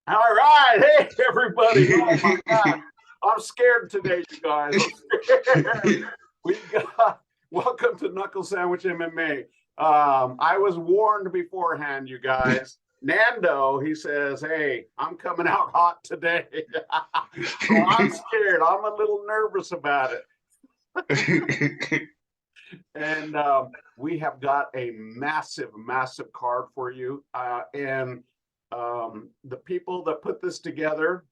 All right. Hey, everybody. Oh, my God. I'm scared today, you guys. I'm scared. We got, welcome to Knuckle Sandwich MMA. I was warned beforehand, you guys. Nando, he says, hey, I'm coming out hot today. So I'm scared. I'm a little nervous about it. And we have got a massive, massive card for you. And the people that put this together,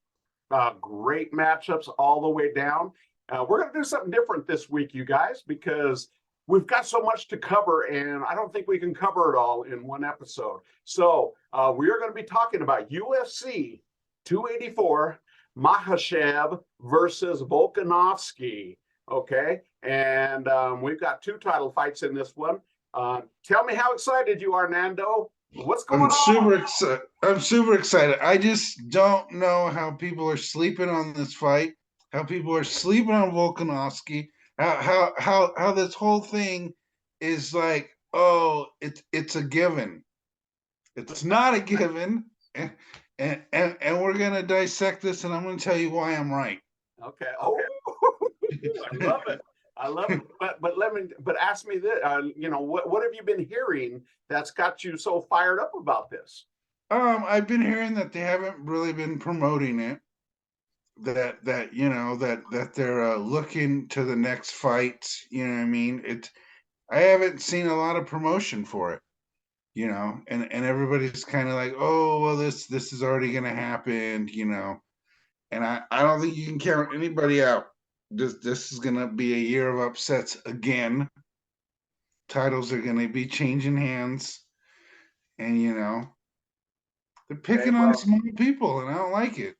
great matchups all the way down. We're going to do something different this week, you guys, because we've got so much to cover, and I don't think we can cover it all in one episode. So we are going to be talking about UFC 284, Makhachev versus Volkanovski. Okay, and we've got two title fights in this one. Tell me how excited you are, Nando. What's going I'm on? super excited. I'm super excited. I just don't know how people are sleeping on this fight. How people are sleeping on Volkanovski. How this whole thing is like, oh, it's a given. It's not a given, and we're gonna dissect this, and I'm gonna tell you why I'm right. Okay. Oh, I love it. I love it. But ask me this. What have you been hearing that's got you so fired up about this? I've been hearing that they haven't really been promoting it. That they're looking to the next fights. You know what I mean? I haven't seen a lot of promotion for it. And everybody's kind of like, oh well, this is already gonna happen. And I don't think you can count anybody out. This is gonna be a year of upsets again. Titles are gonna be changing hands, and they're Okay. picking on Well, small people, and I don't like it.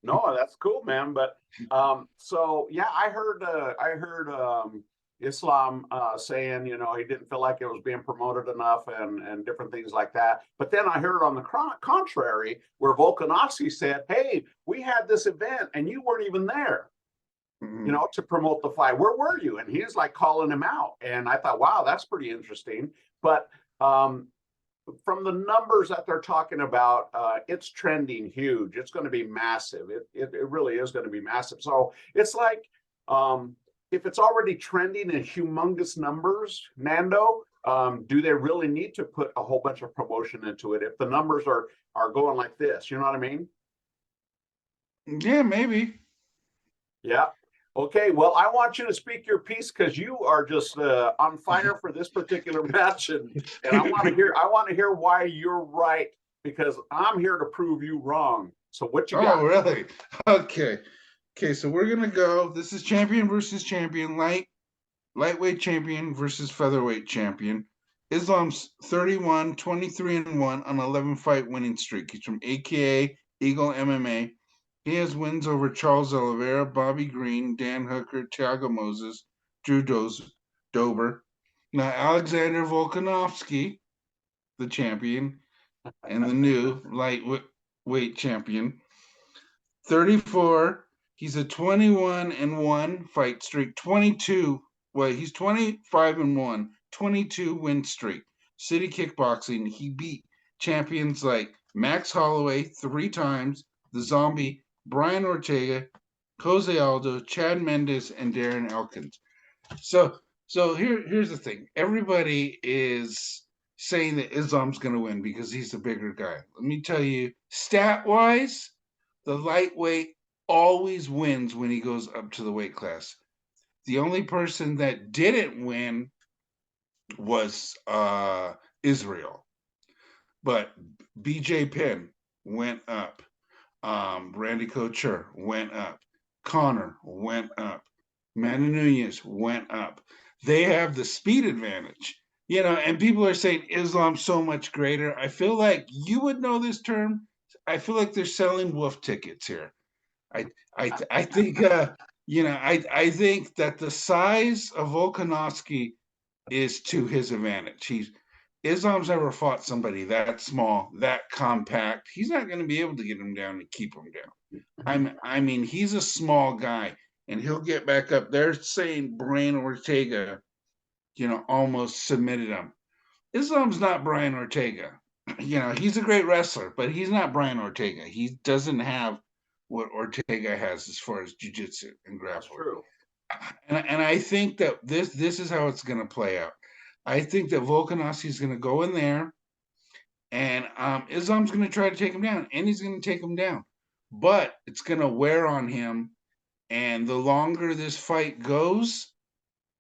no, that's cool, man. But so yeah, I heard Islam saying, he didn't feel like it was being promoted enough and different things like that. But then I heard on the contrary, where Volkanovski said, "Hey, we had this event and you weren't even there." Mm-hmm. To promote the fight. Where were you? And he's like calling him out. And I thought, wow, that's pretty interesting. But from the numbers that they're talking about, it's trending huge. It's going to be massive. It really is going to be massive. So it's like, if it's already trending in humongous numbers, Nando, do they really need to put a whole bunch of promotion into it if the numbers are going like this? You know what I mean? Yeah, maybe. Yeah. Okay. Well, I want you to speak your piece because you are just on fire for this particular match, and I want to hear why you're right because I'm here to prove you wrong. So what you got? Oh, really? Okay. Okay, so we're gonna go. This is champion versus champion, lightweight champion versus featherweight champion. Islam's 31, 23 and 1 on 11 fight winning streak. He's from AKA Eagle MMA. He has wins over Charles Oliveira, Bobby Green, Dan Hooker, Thiago Moses, Dober. Now Alexander Volkanovski, the champion, and the new lightweight champion. 34. He's a 21 and 1 fight streak. 22. Well, he's 25 and 1, 22 win streak. City kickboxing. He beat champions like Max Holloway 3 times, the Zombie, Brian Ortega, Jose Aldo, Chad Mendes, and Darren Elkins. So here's the thing. Everybody is saying that Islam's going to win because he's the bigger guy. Let me tell you, stat wise, the lightweight always wins when he goes up to the weight class. The only person that didn't win was Israel, but BJ Penn went up. Randy Couture went up. Connor went up. Manny Nunez went up. They have the speed advantage. And people are saying Islam's so much greater. I feel like you would know this term. I feel like they're selling wolf tickets here. I think I think that the size of Volkanovski is to his advantage. Islam's never fought somebody that small, that compact. He's not going to be able to get him down and keep him down. I mean, he's a small guy, and he'll get back up. They're saying Brian Ortega, almost submitted him. Islam's not Brian Ortega. he's a great wrestler, but he's not Brian Ortega. He doesn't have what Ortega has as far as jiu-jitsu and That's grappling. true. And I think that this is how it's going to play out. I think that Volkanovski is going to go in there, and Islam's going to try to take him down, and he's going to take him down, but it's going to wear on him. And the longer this fight goes,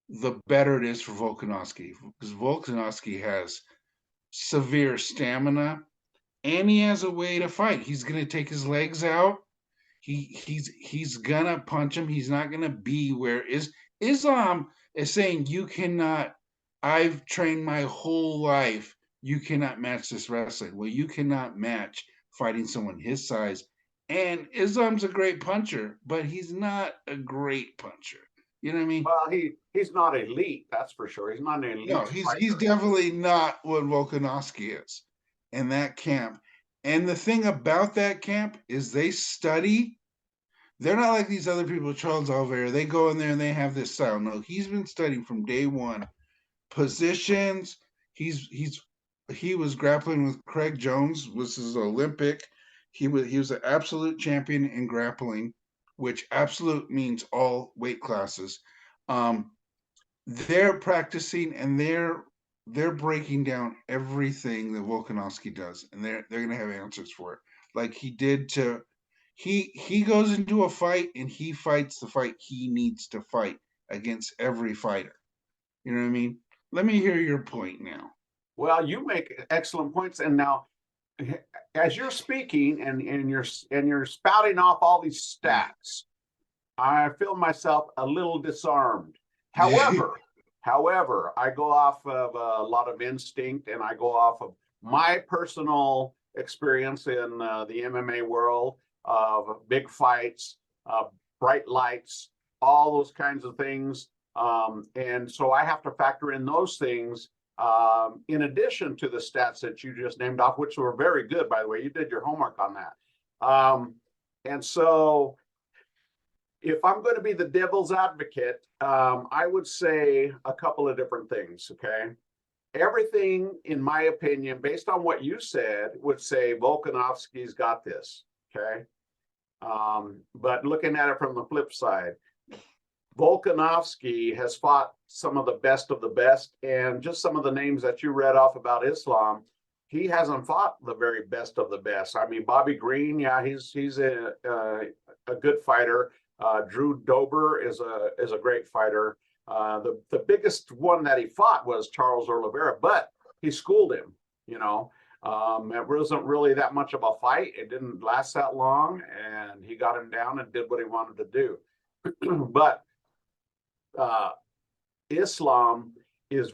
the better it is for Volkanovski, because Volkanovski has severe stamina, and he has a way to fight. He's going to take his legs out. He's gonna punch him. He's not gonna be where Islam is saying you cannot. I've trained my whole life. You cannot match this wrestling. Well, you cannot match fighting someone his size. And Islam's a great puncher, but he's not a great puncher. You know what I mean? Well, he's not elite, that's for sure. He's not an elite No, he's fighter. definitely not what Volkanovski is in that camp. And the thing about that camp is they study. They're not like these other people, Charles Oliveira. They go in there and they have this style. No, he's been studying from day one. Positions. He was grappling with Craig Jones, was his Olympic. He was an absolute champion in grappling, which absolute means all weight classes. They're practicing and they're breaking down everything that Volkanovski does, and they're gonna have answers for it. Like he did to he goes into a fight and he fights the fight he needs to fight against every fighter. You know what I mean? Let me hear your point now. Well, you make excellent points. And now, as you're speaking and you're spouting off all these stats, I feel myself a little disarmed. However, I go off of a lot of instinct, and I go off of my personal experience in the MMA world of big fights, bright lights, all those kinds of things. And so I have to factor in those things in addition to the stats that you just named off, which were very good, by the way. You did your homework on that. And so if I'm going to be the devil's advocate, I would say a couple of different things, okay? Everything, in my opinion, based on what you said, would say Volkanovski's got this, okay? But looking at it from the flip side, Volkanovski has fought some of the best, and just some of the names that you read off about Islam, he hasn't fought the very best of the best. I mean, Bobby Green, yeah, he's a good fighter. Drew Dober is a great fighter. The biggest one that he fought was Charles Oliveira, but he schooled him. You know, it wasn't really that much of a fight. It didn't last that long, and he got him down and did what he wanted to do. But Islam is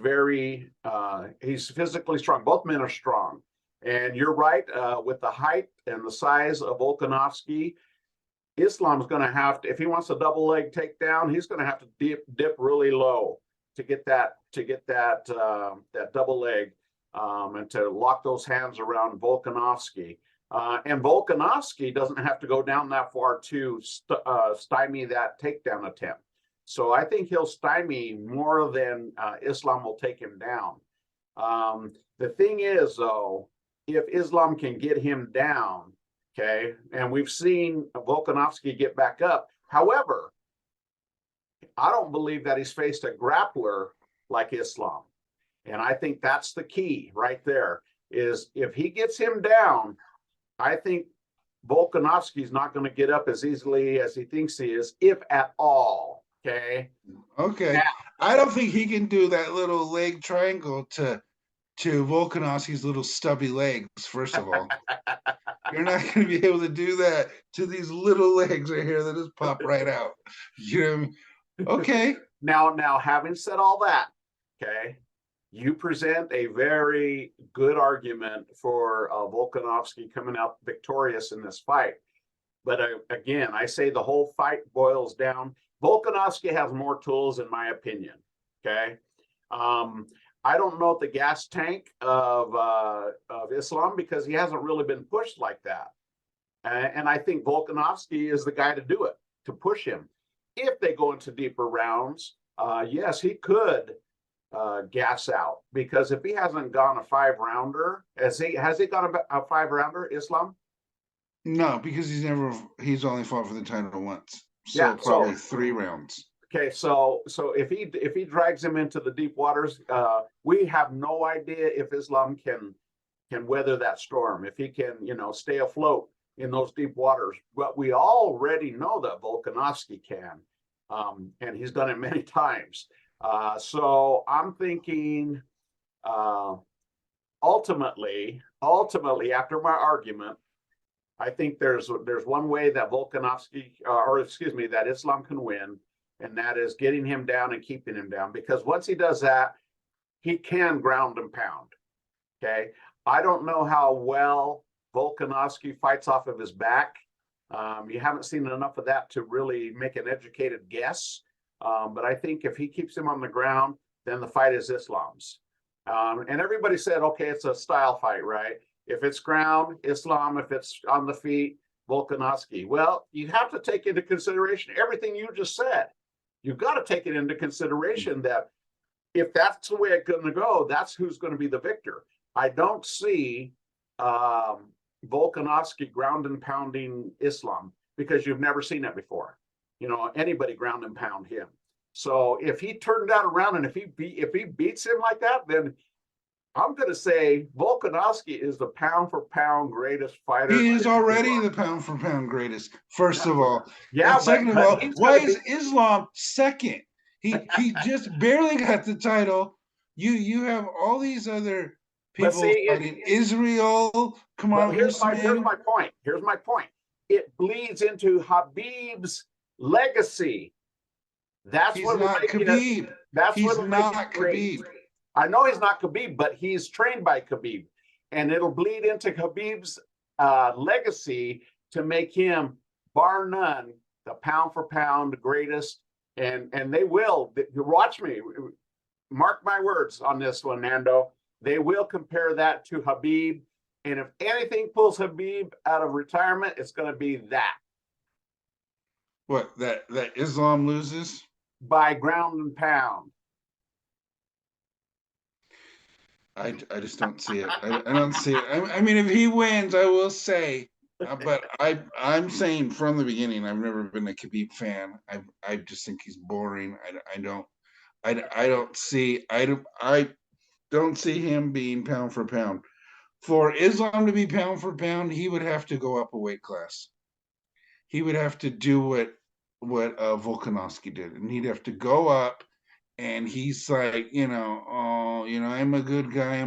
he's physically strong. Both men are strong. And you're right, with the height and the size of Volkanovski, Islam's going to have to, if he wants a double leg takedown, he's going to have to dip really low to get that double leg, and to lock those hands around Volkanovski. And Volkanovski doesn't have to go down that far to stymie that takedown attempt. So I think he'll stymie more than Islam will take him down. The thing is, though, if Islam can get him down, okay, and we've seen Volkanovski get back up. However, I don't believe that he's faced a grappler like Islam. And I think that's the key right there, is if he gets him down, I think Volkanovski's not going to get up as easily as he thinks he is, if at all. Okay. Okay. Now, I don't think he can do that little leg triangle to Volkanovski's little stubby legs, first of all. You're not going to be able to do that to these little legs right here that just pop right out. You know what I mean? Okay. Now, having said all that, okay, you present a very good argument for Volkanovski coming out victorious in this fight. But again, I say the whole fight boils down. Volkanovski has more tools, in my opinion. Okay. I don't know the gas tank of Islam, because he hasn't really been pushed like that. And I think Volkanovski is the guy to do it, to push him. If they go into deeper rounds, yes, he could gas out, because if he hasn't gone a 5-rounder, has he gone a 5-rounder, Islam? No, because he's only fought for the title once. So Yeah, probably 3 rounds. Okay, so if he drags him into the deep waters, we have no idea if Islam can weather that storm, if he can, stay afloat in those deep waters. But we already know that Volkanovski can, and he's done it many times. So I'm thinking, ultimately, after my argument, I think there's one way that Volkanovski, that Islam can win, and that is getting him down and keeping him down. Because once he does that, he can ground and pound. Okay, I don't know how well Volkanovski fights off of his back. You haven't seen enough of that to really make an educated guess. But I think if he keeps him on the ground, then the fight is Islam's. And everybody said, okay, it's a style fight, right? If it's ground, Islam. If it's on the feet, Volkanovski. Well, you have to take into consideration everything you just said. You've got to take it into consideration that if that's the way it's going to go, that's who's going to be the victor. I don't see Volkanovski ground and pounding Islam, because you've never seen it before. Anybody ground and pound him. So if he turned that around and if he beats him like that, then I'm going to say Volkanovski is the pound for pound greatest fighter. He is already the pound for pound greatest, first of all. Yeah, and second of all, why is Islam second? He just barely got the title. You have all these other people fighting. Israel. Come on, here's my point. Here's my point. It bleeds into Khabib's legacy. That's he's what not Khabib. He's not Khabib. I know he's not Khabib, but he's trained by Khabib, and it'll bleed into Khabib's legacy to make him, bar none, the pound for pound greatest. And they will. Watch me. Mark my words on this one, Nando. They will compare that to Khabib, and if anything pulls Khabib out of retirement, it's going to be that. What, that Islam loses? By ground and pound. I just don't see it. I don't see it. I mean, if he wins, I will say, but I'm saying from the beginning, I've never been a Khabib fan. I just think he's boring. I don't see him being pound for pound. For Islam to be pound for pound, he would have to go up a weight class. He would have to do what Volkanovski did, and he'd have to go up. And he's like, I'm a good guy,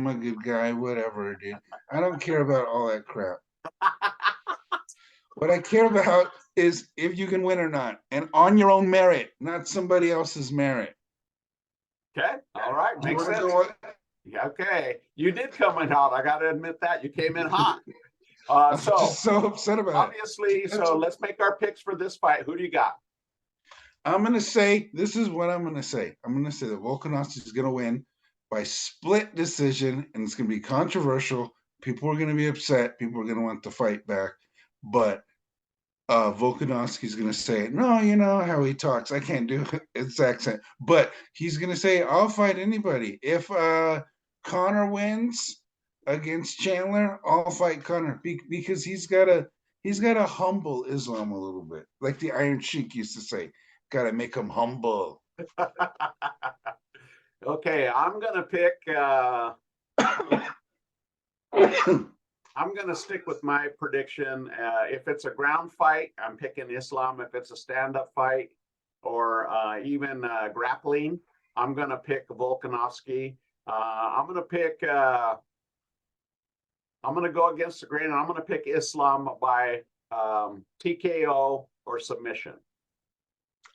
whatever, dude. I don't care about all that crap. What I care about is if you can win or not, and on your own merit, not somebody else's merit. Okay, all right, makes sense. Okay, you did come in hot. I got to admit that you came in hot. I'm just so upset about obviously, so let's make our picks for this fight. Who do you got? I'm going to say, this is what I'm going to say. I'm going to say that Volkanovski is going to win by split decision, and it's going to be controversial. People are going to be upset. People are going to want the fight back. But Volkanovski is going to say, no, you know how he talks. I can't do his accent. But he's going to say, I'll fight anybody. If Conor wins against Chandler, I'll fight Conor. Because he's got to humble Islam a little bit. Like the Iron Sheik used to say. Got to make him humble. Okay, I'm gonna pick. I'm gonna stick with my prediction. If it's a ground fight, I'm picking Islam. If it's a stand-up fight or even grappling, I'm gonna pick Volkanovski. I'm gonna go against the grain, and I'm gonna pick Islam by TKO or submission.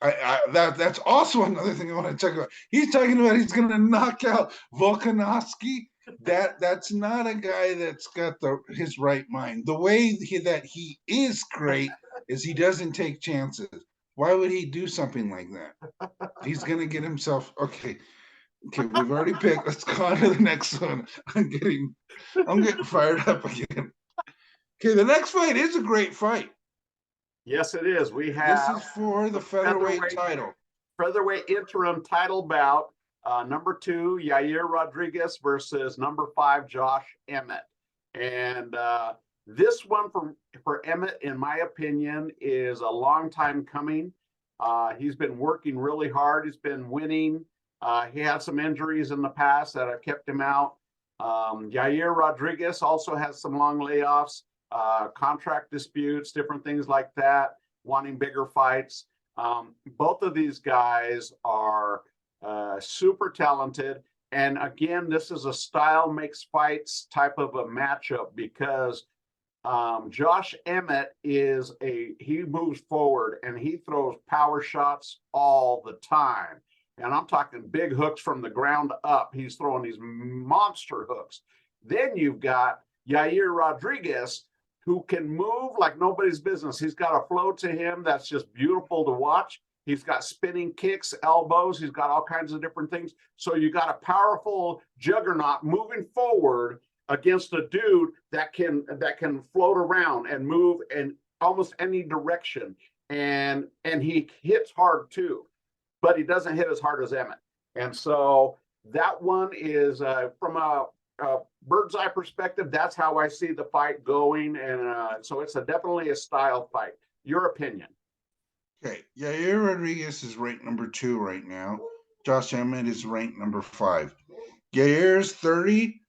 That's also another thing I want to talk about. He's talking about he's going to knock out Volkanovski. That's not a guy that's got his right mind. The way that he is great is he doesn't take chances. Why would he do something like that? He's going to get himself okay. We've already picked. Let's go on to the next one. I'm getting fired up again. Okay, the next fight is a great fight. Yes, it is. We have this is for the featherweight title. Featherweight interim title bout. number 2, Yair Rodriguez versus number 5, Josh Emmett. And this one for Emmett, in my opinion, is a long time coming. He's been working really hard. He's been winning. He had some injuries in the past that have kept him out. Yair Rodriguez also has some long layoffs, contract disputes, different things like that, wanting bigger fights. Both of these guys are super talented. And again, this is a style makes fights type of a matchup because Josh Emmett he moves forward and he throws power shots all the time. And I'm talking big hooks from the ground up. He's throwing these monster hooks. Then you've got Yair Rodriguez, who can move like nobody's business. He's got a flow to him that's just beautiful to watch. He's got spinning kicks, elbows. He's got all kinds of different things. So you got a powerful juggernaut moving forward against a dude that can float around and move in almost any direction. And he hits hard too, but he doesn't hit as hard as Emmett. And so that one is from a bird's eye perspective, that's how I see the fight going. And so it's definitely a style fight. Your opinion? Okay, Yair Rodriguez is ranked number 2 right now. Josh Emmett is ranked number 5. Yair's 30,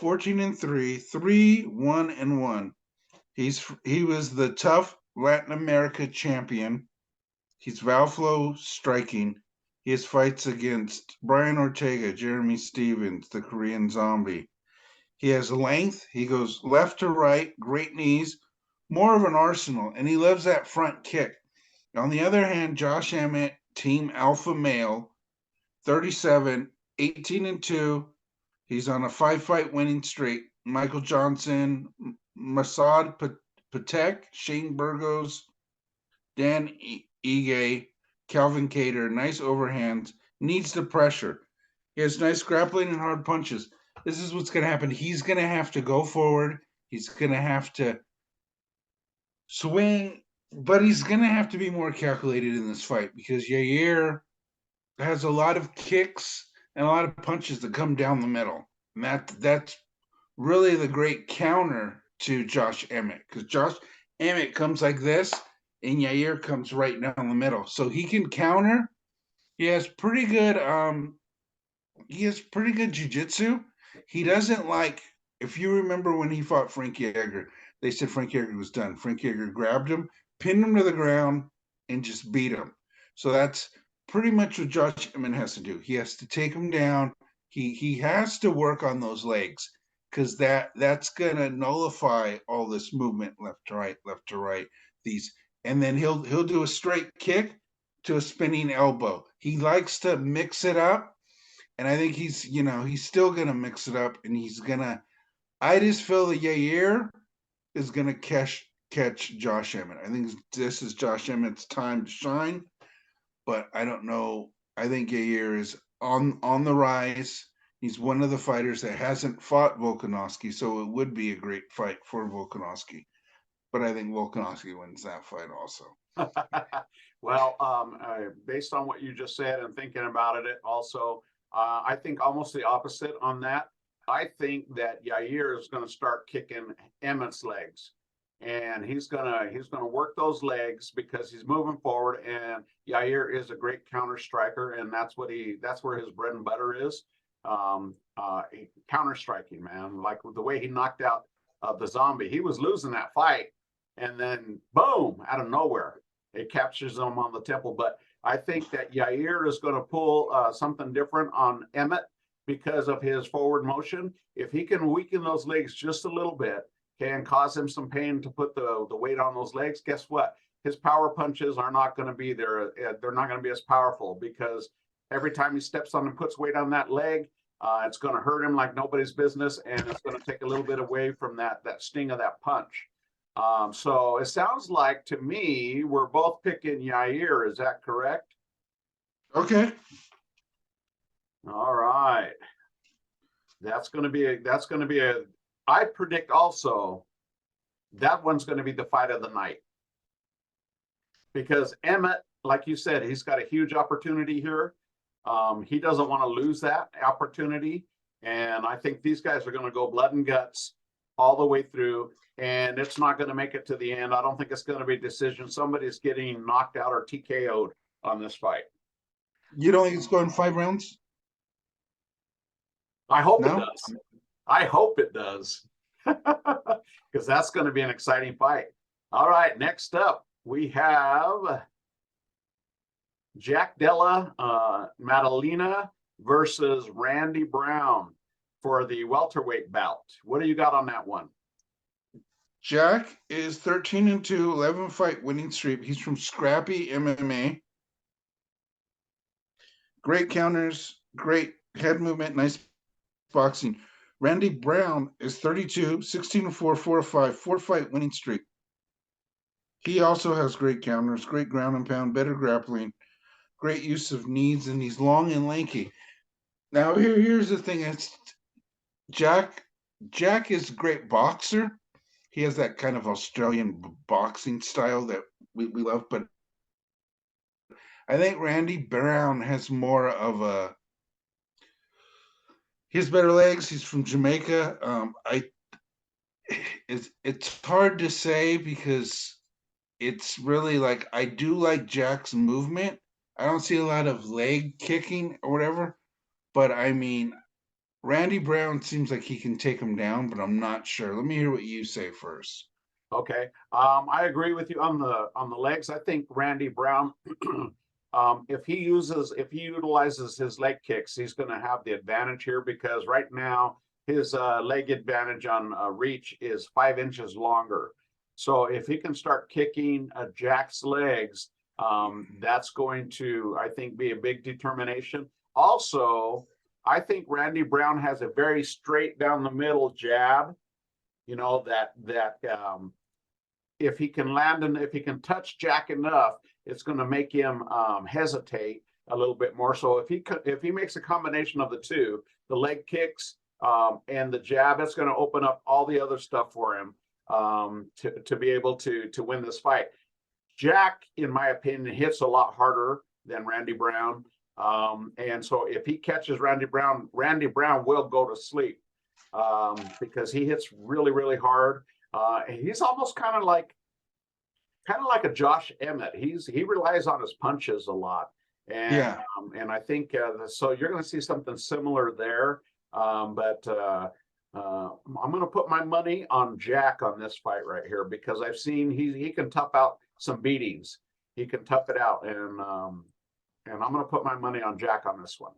14-3, 3-1-1. He was the tough Latin America champion. He's Valflow striking. He has fights against Brian Ortega, Jeremy Stevens, the Korean Zombie. He has length. He goes left to right, great knees, more of an arsenal, and he loves that front kick. On the other hand, Josh Emmett, team alpha male, 37, 18-2. He's on a 5-fight winning streak. Michael Johnson, Masad Patek, Shane Burgos, Dan Ige, Calvin Cater, nice overhands, needs the pressure. He has nice grappling and hard punches. This is what's going to happen. He's going to have to go forward. He's going to have to swing, but he's going to have to be more calculated in this fight because Yair has a lot of kicks and a lot of punches that come down the middle. And that's really the great counter to Josh Emmett because Josh Emmett comes like this and Yair comes right down the middle. So he can counter. He has pretty good jiu-jitsu. He doesn't like, if you remember when he fought Frank Yeager, they said Frank Yeager was done. Frank Yeager grabbed him, pinned him to the ground, and just beat him. So that's pretty much what Josh Emmett has to do. He has to take him down. He has to work on those legs because that's gonna nullify all this movement left to right. And then he'll do a straight kick to a spinning elbow. He likes to mix it up, and I think he's still gonna mix it up, and I just feel that Yair is gonna catch Josh Emmett. I think this is Josh Emmett's time to shine, but I don't know. I think Yair is on the rise. He's one of the fighters that hasn't fought Volkanovski, so it would be a great fight for Volkanovski. But I think Volkanovski wins that fight also. Well, based on what you just said and thinking about it also, I think almost the opposite on that. I think that Yair is going to start kicking Emmett's legs, and he's gonna work those legs because he's moving forward. And Yair is a great counter striker, and that's where his bread and butter is. Counter striking, man. Like the way he knocked out the Zombie, he was losing that fight, and then boom, out of nowhere, it captures him on the temple. But I think that Yair is going to pull something different on Emmett because of his forward motion. If he can weaken those legs just a little bit, can cause him some pain to put the weight on those legs, guess what? His power punches are not going to be there. They're not going to be as powerful because every time he steps on and puts weight on that leg, it's going to hurt him like nobody's business, and it's going to take a little bit away from that sting of that punch. So it sounds like to me we're both picking Yair. Is that correct? Okay. All right. That's going to be a. I predict also that one's going to be the fight of the night because Emmett, like you said, he's got a huge opportunity here. He doesn't want to lose that opportunity. And I think these guys are going to go blood and guts all the way through. And it's not going to make it to the end. I don't think it's going to be a decision. Somebody's getting knocked out or TKO'd on this fight. You don't think it's going 5 rounds? I hope it No? does. I hope it does. Because that's going to be an exciting fight. All right, next up, we have Jack Della Maddalena versus Randy Brown for the welterweight bout. What do you got on that one? Jack is 13-2, 11 fight winning streak. He's from Scrappy MMA. Great counters, great head movement, nice boxing. Randy Brown is 32, 16-4, 4-5, 4-fight winning streak. He also has great counters, great ground and pound, better grappling, great use of knees, and he's long and lanky. Now here's the thing: it's Jack is a great boxer. He has that kind of Australian boxing style that we love, but I think Randy Brown has more of a. He has better legs. He's from Jamaica. It's hard to say because it's really like I do like Jack's movement. I don't see a lot of leg kicking or whatever, but I mean, Randy Brown seems like he can take him down, but I'm not sure. Let me hear what you say first. Okay, I agree with you on the legs. I think Randy Brown, if he utilizes his leg kicks, he's going to have the advantage here because right now his leg advantage on reach is 5 inches longer. So if he can start kicking Jack's legs, that's going to, I think, be a big determination. Also, I think Randy Brown has a very straight down the middle jab. You know, that if he can land and if he can touch Jack enough, it's going to make him hesitate a little bit more. So if he makes a combination of the two, the leg kicks and the jab, it's going to open up all the other stuff for him to be able to win this fight. Jack, in my opinion, hits a lot harder than Randy Brown. And so if he catches Randy Brown will go to sleep because he hits really, really hard. He's almost kind of like a Josh Emmett. He relies on his punches a lot. And Yeah. And I think so you're going to see something similar there. But I'm going to put my money on Jack on this fight right here because I've seen he can tough out some beatings. He can tough it out, and I'm going to put my money on Jack on this one.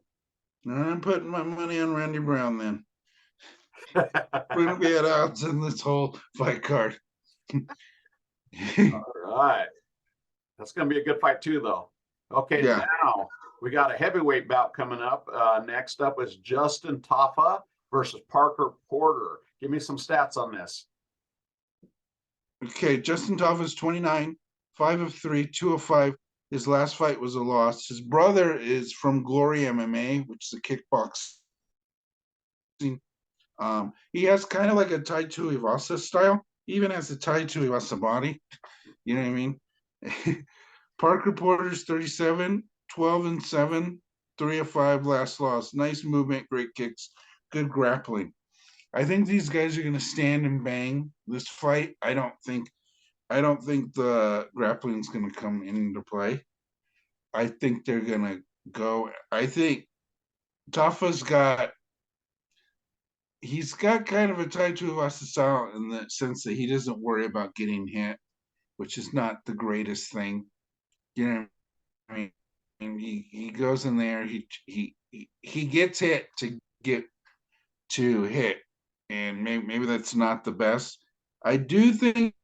I'm putting my money on Randy Brown then. We're going to be at odds in this whole fight card. All right. That's going to be a good fight too, though. Okay, Yeah. Now we got a heavyweight bout coming up. Next up is Justin Tafa versus Parker Porter. Give me some stats on this. Okay, Justin Tafa is 29, 5 of 3, 2 of 5. His last fight was a loss. His brother is from Glory MMA, which is a kickboxing. He has kind of like a Tai Tuivasa style. He even has a Tai Tuivasa body. You know what I mean? Parker Porter's 37, 12 and 7, 3 of 5 last loss. Nice movement, great kicks, good grappling. I think these guys are going to stand and bang this fight. I don't think the grappling is going to come into play. I think they're going to go. I think Tafa's got kind of a Tai Tuivasa style in the sense that he doesn't worry about getting hit, which is not the greatest thing. You know what I mean? He goes in there, he gets hit to get to hit, and maybe that's not the best. I do think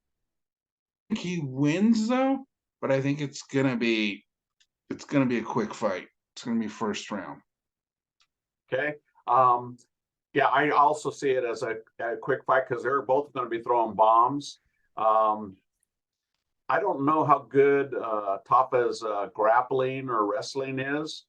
he wins though, but I think it's gonna be a quick fight. It's gonna be first round. Okay. Yeah, I also see it as a quick fight because they're both going to be throwing bombs. I don't know how good Tapa's grappling or wrestling is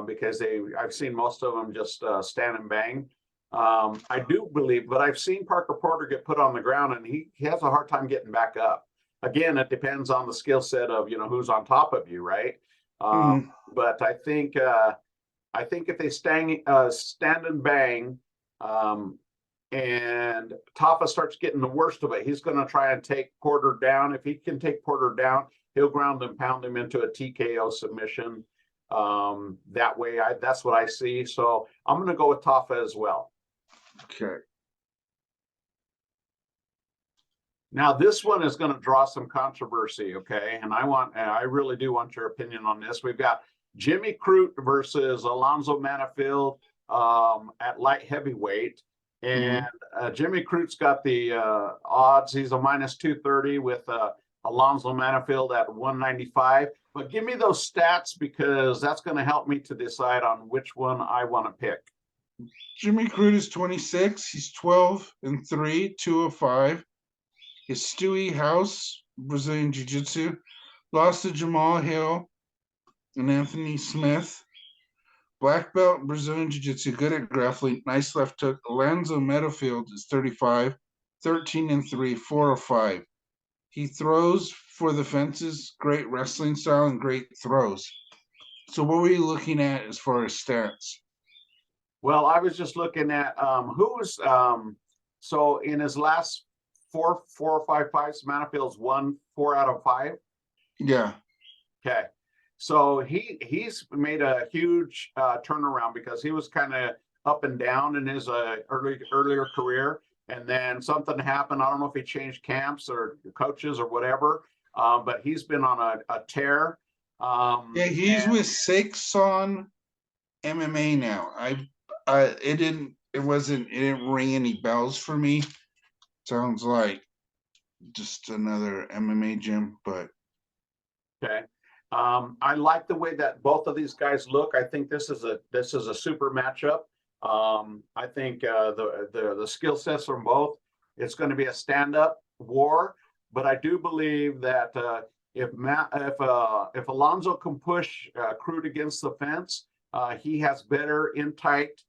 because I've seen most of them just stand and bang. I do believe, but I've seen Parker Porter get put on the ground and he has a hard time getting back up. Again, it depends on the skill set of who's on top of you, right? But I think I think if they stand and bang, and Tafa starts getting the worst of it, he's going to try and take Porter down. If he can take Porter down, he'll ground and pound him into a TKO submission. That way, that's what I see. So I'm going to go with Tafa as well. Okay. Now, this one is going to draw some controversy, okay? And I really do want your opinion on this. We've got Jimmy Crute versus Alonzo Manafield at light heavyweight. And Jimmy Crute's got the odds. He's a -230 with Alonzo Manafield at 195. But give me those stats because that's going to help me to decide on which one I want to pick. Jimmy Crute is 26. He's 12-3, 205. His Stewie House, Brazilian Jiu-Jitsu, lost to Jamal Hill and Anthony Smith. Black belt, Brazilian Jiu-Jitsu, good at grappling, nice left hook. Alonzo Metafield is 35, 13-3, 405. He throws for the fences, great wrestling style and great throws. So what were you looking at as far as stats? Well, I was just looking at so in his last four or five fights, Manafield's won 4 out of 5. Yeah. Okay. So he's made a huge turnaround because he was kind of up and down in his earlier career, and then something happened. I don't know if he changed camps or coaches or whatever, but he's been on a tear. Yeah, he's with Saxon MMA now. It didn't ring any bells for me. Sounds like just another MMA gym, but okay. I like the way that both of these guys look. I think this is a super matchup. I think the skill sets from both. It's going to be a stand-up war, but I do believe that if Alonzo can push Crute against the fence, he has better in tight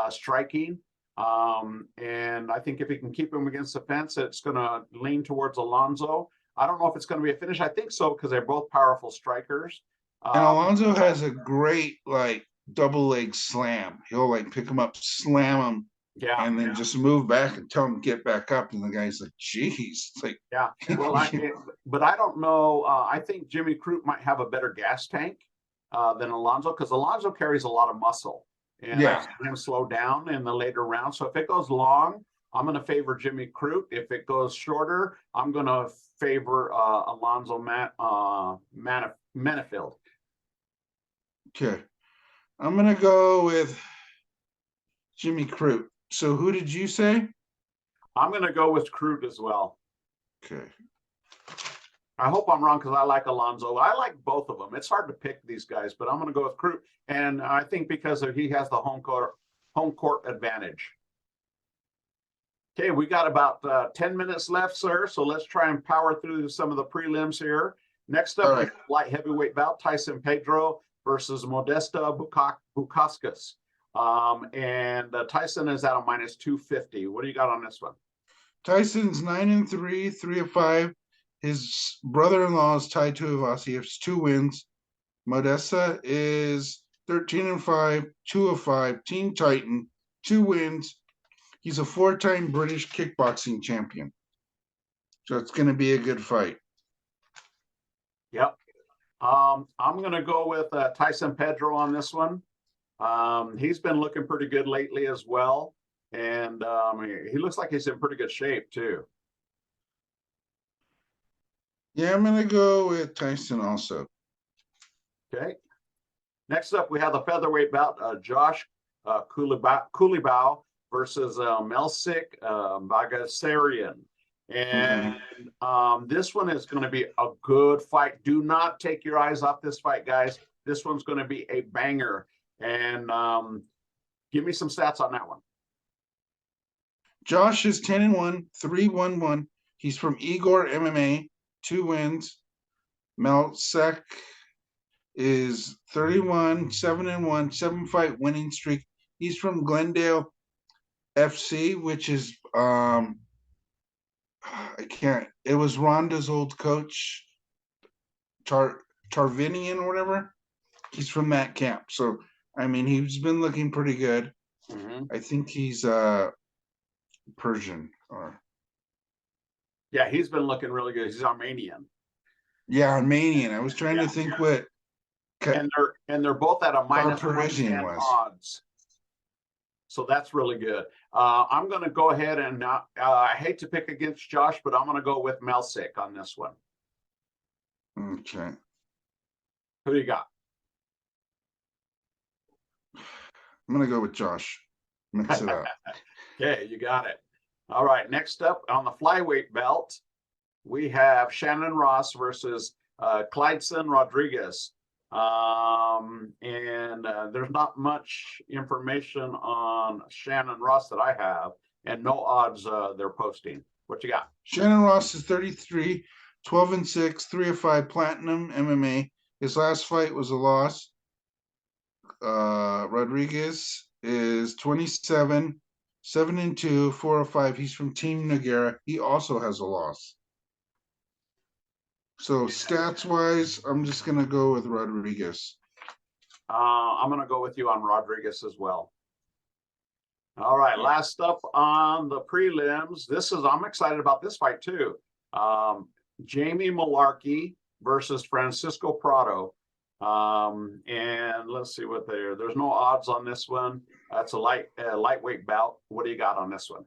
striking. And I think if he can keep him against the fence, it's going to lean towards Alonzo. I don't know if it's going to be a finish. I think so because they're both powerful strikers. and Alonzo has a great double leg slam. He'll pick him up, slam him, and then just move back and tell him to get back up. And the guy's like, "Geez," it's Well, but I don't know. I think Jimmy Crute might have a better gas tank than Alonzo because Alonzo carries a lot of muscle, and I've seen him slow down in the later rounds. So if it goes long, I'm going to favor Jimmy Crute. If it goes shorter, I'm going to favor Alonzo Manafield. Okay. I'm going to go with Jimmy Crute. So who did you say? I'm going to go with Crute as well. Okay. I hope I'm wrong because I like Alonzo. I like both of them. It's hard to pick these guys, but I'm going to go with Crute. And I think because he has the home court advantage. Okay, we got about 10 minutes left, sir. So let's try and power through some of the prelims here. Next up, right, light heavyweight bout, Tyson Pedro versus Modesta Bukauskas. And Tyson is at a -250. What do you got on this one? Tyson's 9-3, 3-5. His brother-in-law is Tai Tuivasa. He has 2 wins. Modesta is 13-5, 2-5, Team Titan, 2 wins. He's a 4-time British kickboxing champion. So it's going to be a good fight. Yep. I'm going to go with Tyson Pedro on this one. He's been looking pretty good lately as well. And he looks like he's in pretty good shape, too. Yeah, I'm going to go with Tyson also. Okay. Next up, we have the featherweight bout, Josh Kulibau versus Melsik Bagasarian. And this one is going to be a good fight. Do not take your eyes off this fight, guys. This one's going to be a banger. And give me some stats on that one. Josh is 10-1, 3-1-1. He's from Igor MMA, 2 wins. Melsik is 31, 7-1, 7-fight winning streak. He's from Glendale FC, which is it was Ronda's old coach, Tarvinian or whatever. He's from that camp. So I mean, he's been looking pretty good. Mhm. I think he's Persian or Yeah, he's been looking really good. He's Armenian. yeah, Armenian. I was trying Yeah. to think what And they're both at a minus Parisian 110 was. odds. So that's really good. I'm going to go ahead and I hate to pick against Josh, but I'm going to go with Melsick on this one. Okay. Who do you got? I'm gonna go with Josh. Mix it up. Okay, you got it. All right, next up on the flyweight belt, we have Shannon Ross versus Clydeson Rodriguez. There's not much information on Shannon Ross that I have, and no odds they're posting. What you got? Shannon Ross is 33, 12-6, 3-5 platinum MMA. His last fight was a loss. Rodriguez is 27, 7-2, 4-5. He's from Team Noguera. He also has a loss. So stats wise, I'm just gonna go with Rodriguez. I'm going to go with you on Rodriguez as well. All right, last up on the prelims. I'm excited about this fight too. Jamie Malarkey versus Francisco Prado. And let's see what there's no odds on this one. That's a lightweight bout. What do you got on this one?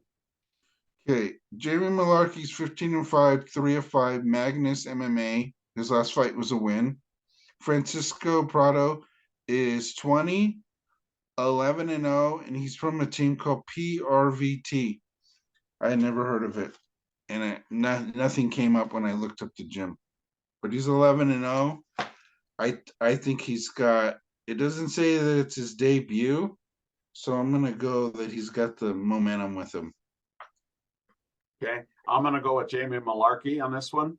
Okay, Jamie Malarkey's 15-5, 3-5, Magnus MMA. His last fight was a win. Francisco Prado is 20, 11-0, and he's from a team called PRVT. I had never heard of it, and nothing came up when I looked up the gym. But he's 11-0. I think he's got. It doesn't say that it's his debut, so I'm gonna go that he's got the momentum with him. Okay, I'm going to go with Jamie Malarkey on this one.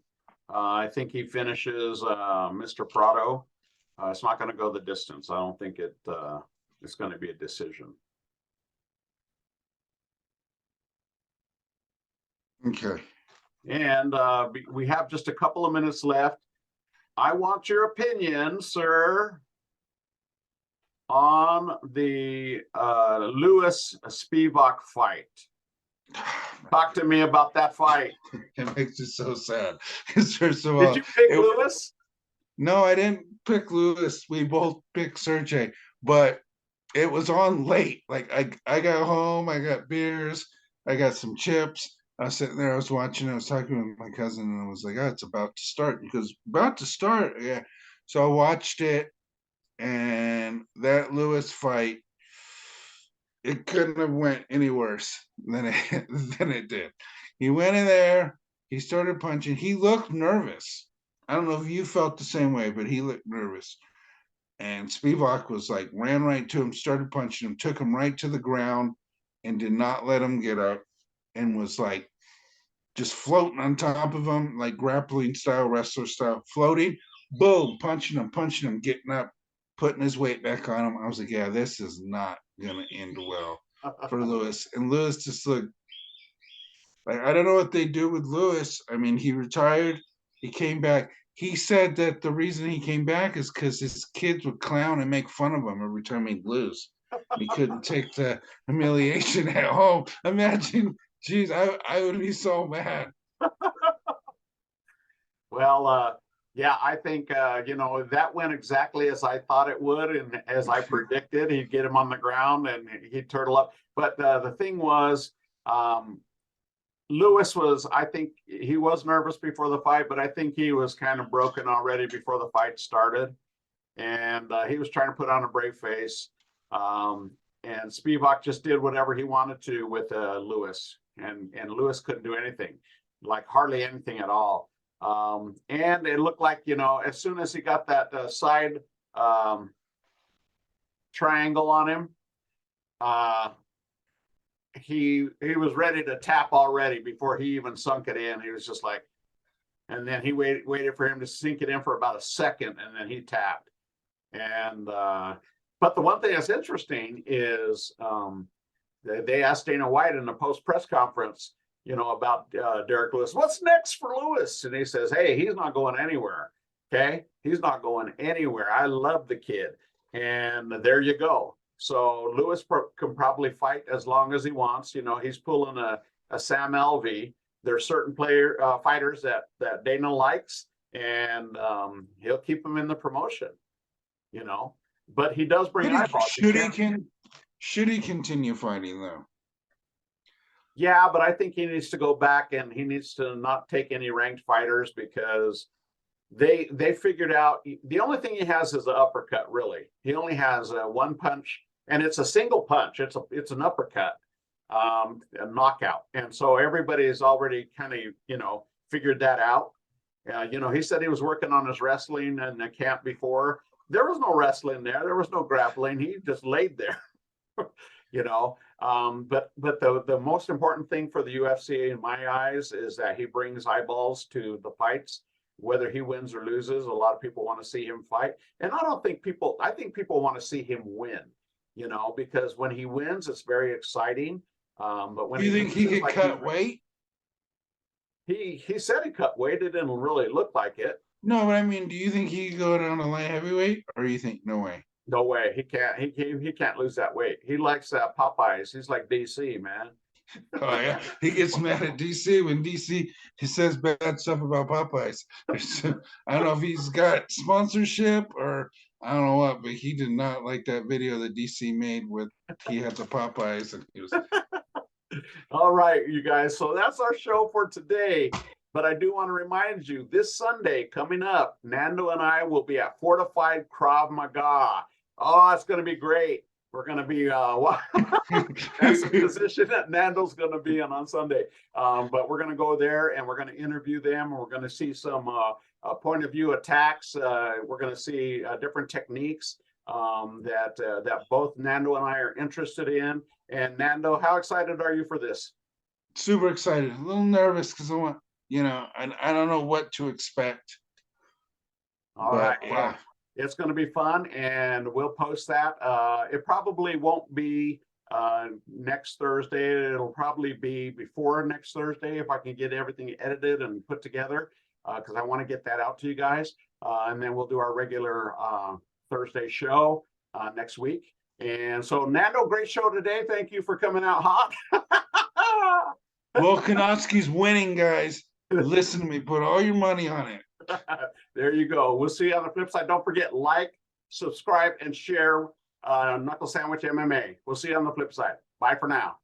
I think he finishes Mr. Prado. It's not going to go the distance. I don't think it's going to be a decision. Okay. And we have just a couple of minutes left. I want your opinion, sir, on the Lewis Spivak fight. Talk to me about that fight. It makes me so sad. First of all, did you pick Lewis? No, I didn't pick Lewis. We both picked Sergey, but it was on late. Like I got home, I got beers, I got some chips. I was sitting there, I was watching, I was talking with my cousin, and I was like, oh, it's about to start. Because about to start, yeah. So I watched it, and that Lewis fight, it couldn't have went any worse than it did. He went in there, he started punching. He looked nervous. I don't know if you felt the same way, but he looked nervous. And Spivak was like, ran right to him, started punching him, took him right to the ground, and did not let him get up, and was like just floating on top of him, like grappling style, wrestler style, floating, boom, punching him, getting up, putting his weight back on him. I was like, yeah, this is not gonna end well for Lewis. And Lewis just looked like, I don't know what they do with Lewis. I mean, he retired, he came back. He said that the reason he came back is because his kids would clown and make fun of him every time he'd lose. He couldn't take the humiliation at home. Imagine, geez, I would be so mad. Well, yeah, I think that went exactly as I thought it would, and as I predicted. He'd get him on the ground and he'd turtle up. But the thing was, Lewis I think he was nervous before the fight, but I think he was kind of broken already before the fight started. And he was trying to put on a brave face. And Spivak just did whatever he wanted to with Lewis. And Lewis couldn't do anything, like hardly anything at all. And it looked like, as soon as he got that side triangle on him, he was ready to tap already before he even sunk it in. He was just like, and then he waited for him to sink it in for about a second, and then he tapped. And but the one thing that's interesting is they asked Dana White in the post press conference, about Derek Lewis. What's next for Lewis? And he says, hey, he's not going anywhere. Okay, he's not going anywhere. I love the kid. And there you go. So Lewis can probably fight as long as he wants. You know, he's pulling a Sam Alvey. There's certain fighters that Dana likes, and he'll keep them in the promotion. You know, but he does bring eyeballs. Should he continue fighting though? Yeah, but I think he needs to go back and he needs to not take any ranked fighters because they figured out the only thing he has is the uppercut. Really, he only has one punch, and it's a single punch. It's an uppercut, a knockout, and so everybody has already kind of figured that out. He said he was working on his wrestling in the camp before. There was no wrestling there. There was no grappling. He just laid there. But the most important thing for the UFC in my eyes is that he brings eyeballs to the fights, whether he wins or loses. A lot of people want to see him fight, and I think people want to see him win, because when he wins, it's very exciting. But when you think he could cut weight? He said he cut weight. It didn't really look like it. No, but I mean, do you think he could go down to light heavyweight, or you think no way? No way. He can't. He can't lose that weight. He likes Popeyes. He's like DC, man. Oh yeah, he gets mad at DC when DC he says bad stuff about Popeyes. I don't know if he's got sponsorship or I don't know what, but he did not like that video that DC made with he had the Popeyes and he was. All right, you guys. So that's our show for today. But I do want to remind you, this Sunday coming up, Nando and I will be at Fortified Krav Maga. Oh, it's going to be great. We're going to be that's the position that Nando's going to be in on Sunday. But we're going to go there and we're going to interview them. And we're going to see some point of view attacks. We're going to see different techniques that both Nando and I are interested in. And Nando, how excited are you for this? Super excited. A little nervous because I want, I don't know what to expect. All right. Yeah. Well, it's going to be fun, and we'll post that. It probably won't be next Thursday. It'll probably be before next Thursday if I can get everything edited and put together, because I want to get that out to you guys. And then we'll do our regular Thursday show next week. And so, Nando, great show today. Thank you for coming out hot. Volkanovski's winning, guys. Listen to me. Put all your money on it. There you go. We'll see you on the flip side. Don't forget, like, subscribe, and share Knuckle Sandwich MMA. We'll see you on the flip side. Bye for now.